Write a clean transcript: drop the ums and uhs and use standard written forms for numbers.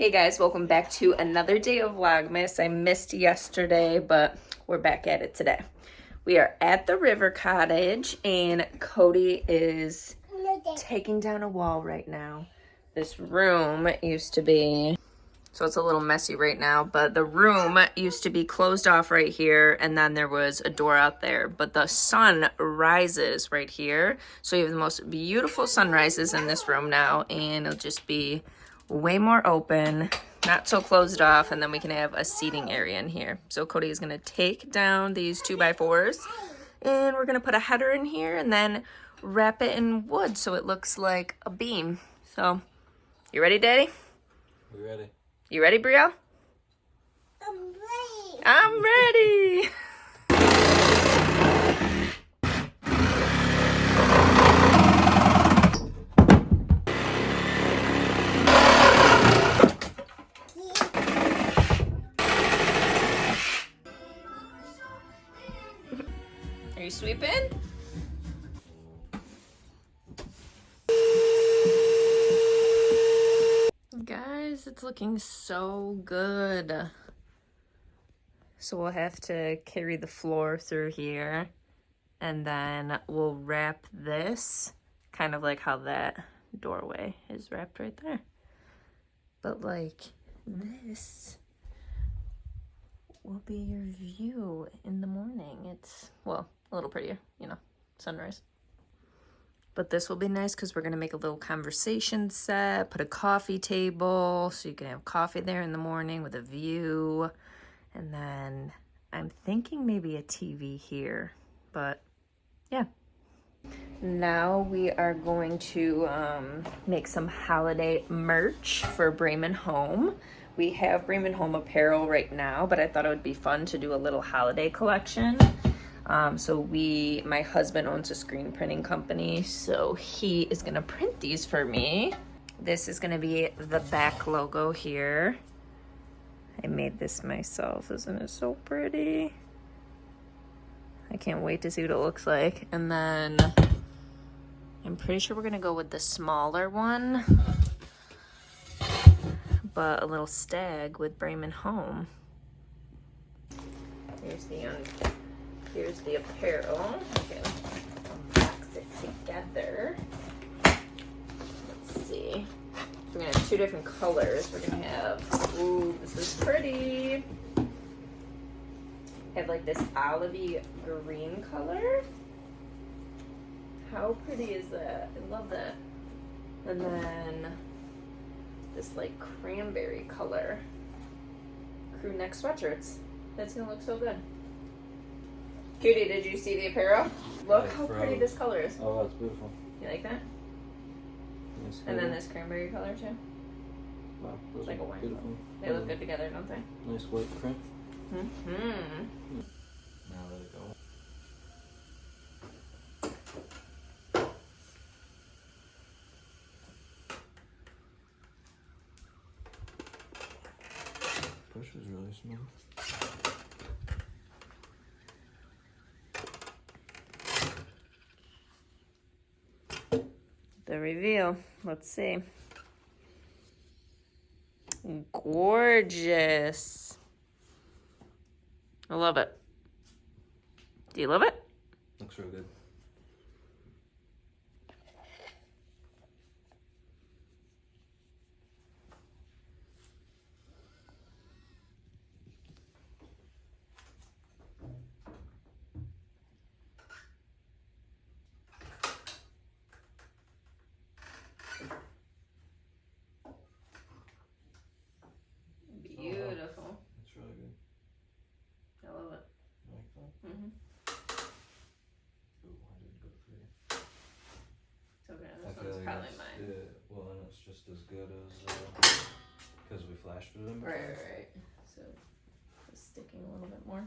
Hey guys, welcome back to another day of Vlogmas. I missed yesterday, but we're back at it today. We are at the river cottage and Cody is taking down a wall right now. This room used to be, so it's a little messy right now, but the room used to be closed off right here and then there was a door out there, but the sun rises right here. So you have the most beautiful sunrises in this room now, and it'll just be way more open, not so closed off, and then we can have a seating area in here. So Cody is gonna take down these 2x4s and we're gonna put a header in here and then wrap it in wood so it looks like a beam. So, you ready, Daddy? We ready. You ready, Brielle? I'm ready. I'm ready. Are you sweeping? Guys, it's looking so good. So we'll have to carry the floor through here and then we'll wrap this kind of like how that doorway is wrapped right there. But like this will be your view in the morning. It's, well, a little prettier, you know, sunrise. But this will be nice because we're going to make a little conversation set, put a coffee table so you can have coffee there in the morning with a view. And then I'm thinking maybe a TV here, but yeah. Now we are going to make some holiday merch for Bremen Home. We have Bremen Home apparel right now, but I thought it would be fun to do a little holiday collection. My husband owns a screen printing company, so he is gonna print these for me. This is gonna be the back logo here. I made this myself, isn't it so pretty? I can't wait to see what it looks like. And then I'm pretty sure we're gonna go with the smaller one, but a little stag with Bremen Home. Here's the apparel. Okay, I'll box it together. Let's see. We're gonna have two different colors. We're gonna have, ooh, this is pretty. Have like this olivey green color. How pretty is that? I love that. And then this like cranberry color. Crew neck sweatshirts. That's gonna look so good. Cutie, did you see the apparel? Look how pretty this color is. Oh, that's beautiful. You like that? Nice. And then this cranberry color too. Wow, those Like are a wine beautiful. They look good together, don't they? Nice white print. Mm-hmm. Now let it go. Push is really smooth. The reveal. Let's see. Gorgeous. I love it. Do you love it? Looks real good. Beautiful. That's really good. I love it. You like that? Mm-hmm. Ooh, I didn't go for you. So good. I This feel one's like probably it's, mine. well, and it's just as good as because we flashed it in. Right. So it's sticking a little bit more.